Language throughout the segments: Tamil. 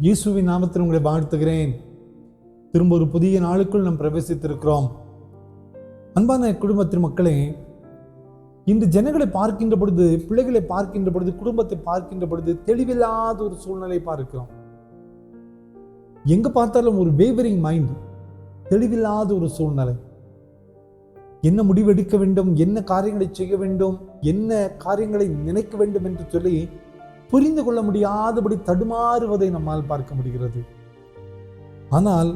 இயேசுவின் நாமத்தில் உங்களை வாழ்த்துகிறேன். திரும்ப ஒரு புதிய நாளுக்குள் நாம் பிரவேசித்திருக்கிறோம். அன்பான குடும்பத்தின் மக்களே, இன்று ஜனங்களை பார்க்கின்ற பொழுது, பிள்ளைகளை பார்க்கின்ற பொழுது, குடும்பத்தை பார்க்கின்ற பொழுது தெளிவில்லாத ஒரு சூழ்நிலை பார்க்கிறோம். எங்க பார்த்தாலும் ஒரு வேவரிங் மைண்ட், தெளிவில்லாத ஒரு சூழ்நிலை. என்ன முடிவெடுக்க வேண்டும், என்ன காரியங்களை செய்ய வேண்டும், என்ன காரியங்களை நினைக்க வேண்டும் என்று சொல்லி புரிந்து கொள்ள முடியாதபடி தடுமாறுவதை நம்மால் பார்க்க முடிகிறது. ஆனால்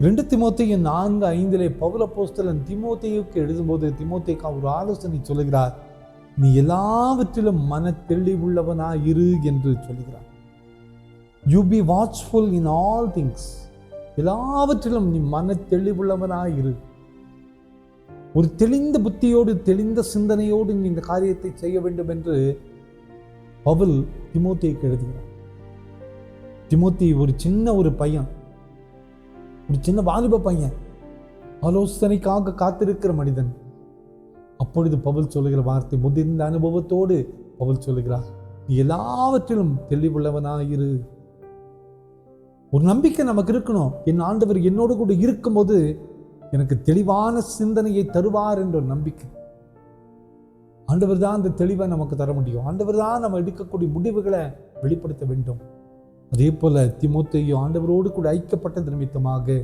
2 தீமோத்தேயு 4:5 பவுல் அப்போஸ்தலன் தீமோத்தேயுக்கு எழுதும்போது தீமோத்தேயுக்கு ஒரு ஆலோசனை சொல்லுகிறார். நீ எல்லாவற்றிலும் மன தெளிவுள்ளவனாயிரு என்று சொல்லுகிறார். You B watchful in all things. எல்லாவற்றிலும் நீ மன தெளிவுள்ளவனாயிரு. ஒரு தெளிந்த புத்தியோடு, தெளிந்த சிந்தனையோடு நீ இந்த காரியத்தை செய்ய வேண்டும் என்று பவுல் தீமோத்தேயுக்கு எழுதுகிறார். தீமோத்தேயு ஒரு சின்ன பையன், ஒரு சின்ன வாலிப பையன், ஆலோசனைக்காக காத்திருக்கிற மனிதன். அப்பொழுது பவுல் சொல்லுகிற வார்த்தை, முதிர்ந்த அனுபவத்தோடு பவுல் சொல்லுகிறார், நீ எல்லாவற்றிலும் தெளிவுள்ளவனாயிரு. ஒரு நம்பிக்கை நமக்கு இருக்கணும். என் ஆண்டவர் என்னோடு கூட இருக்கும்போது எனக்கு தெளிவான சிந்தனையை தருவார் என்ற ஒரு நம்பிக்கை. ஆண்டவர் தான் அந்த தெளிவை நமக்கு தர முடியும். ஆண்டவர் தான் நம்ம எடுக்கக்கூடிய முடிவுகளை வெளிப்படுத்த வேண்டும். அதே போல தீமோத்தேயு ஆண்டவரோடு கூட ஐக்கியப்பட்டது நிமித்தமாக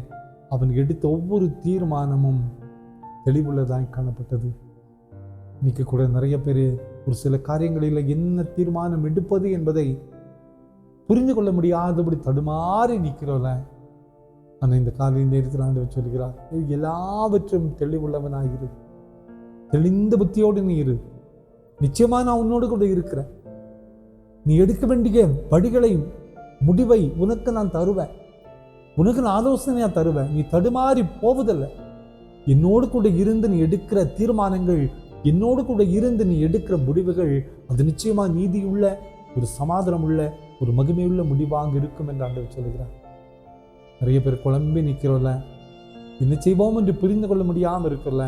அவன் எடுத்த ஒவ்வொரு தீர்மானமும் தெளிவுள்ளதாய் காணப்பட்டது. இன்னைக்கு கூட நிறைய பேர் ஒரு சில காரியங்களில் என்ன தீர்மானம் எடுப்பது என்பதை புரிந்து கொள்ள முடியாதபடி தடுமாறி நிற்கிறோம்ல. ஆனால் இந்த காலை நேரத்தில் ஆண்டவர் சொல்கிறார், எல்லாவற்றும் தெளிவுள்ளவனாயிரு, தெளிந்த புத்தியோடு நீ இரு. நிச்சயமா நான் உன்னோடு கூட இருக்கிறேன். நீ எடுக்க வேண்டிய வழிகளை, முடிவை உனக்கு நான் தருவேன். உனக்கு நான் ஆலோசனையா தருவேன். நீ தடுமாறி போவதில்லை. என்னோடு கூட இருந்து நீ எடுக்கிற தீர்மானங்கள், என்னோடு கூட இருந்து நீ எடுக்கிற முடிவுகள், அது நிச்சயமா நீதியுள்ள, ஒரு சமாதானம் உள்ள, ஒரு மகிமையுள்ள முடிவாக இருக்கும் என்று ஆண்டவர் சொல்கிறார். நிறைய பேர் குழம்பி நிற்கிறோம்ல, என்ன செய்வோம் என்று புரிந்து கொள்ள முடியாமல் இருக்கிறல.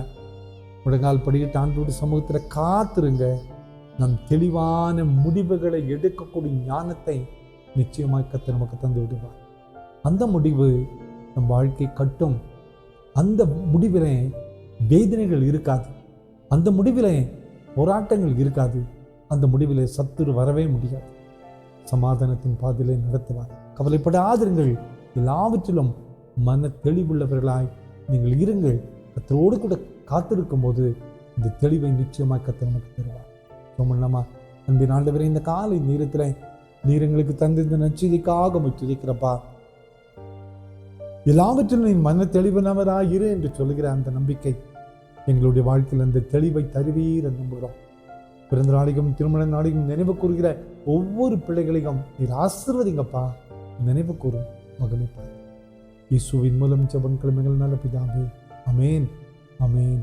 முழங்கால் படிக்கிட்டு ஆண்டவருடைய சமூகத்தில் காத்திருங்க. நம் தெளிவான முடிவுகளை எடுக்கக்கூடிய ஞானத்தை நிச்சயமாய் கர்த்தர் நமக்கு தந்து விடுவார். அந்த முடிவு நம் வாழ்க்கை கட்டும். அந்த முடிவிலே வேதனைகள் இருக்காது. அந்த முடிவிலே போராட்டங்கள் இருக்காது. அந்த முடிவிலே சத்துரு வரவே முடியாது. சமாதானத்தின் பாதையிலே நடத்துவார். கவலைப்படாதிருங்கள். எல்லாவற்றிலும் மன தெளிவுள்ளவர்களாய் நீங்கள் இருங்கள். கர்த்தரோடு கூட காத்திருக்கும் போது இந்த தெளிவை நிச்சயமாக கர்த்தர் நமக்கு தருவார். சொன்னமா, அன்பின் ஆண்டவரே, இந்த காலை நேரத்தில் நீர் எங்களுக்கு தந்த இந்த நற்செய்திக்காக துதிக்கிறப்பா. எல்லாவற்றிலும் நீ மன தெளிவானவராய் இரு என்று சொல்லுகிற அந்த நம்பிக்கை எங்களுடைய வாழ்க்கையில் அந்த தெளிவை தருவீர் என்று நம்புகிறோம். பிறந்த நாளையும் திருமண நாளையும் நினைவு கூறுகிற ஒவ்வொரு பிள்ளைகளையும் நீர் ஆசீர்வதிங்கப்பா. நினைவு கூறும் மகிமைப்பார். இயேசுவின் மூலம் ஜெபம் கிளம்புங்கள் நல்ல பிதாவே. ஆமென், ஆமென்.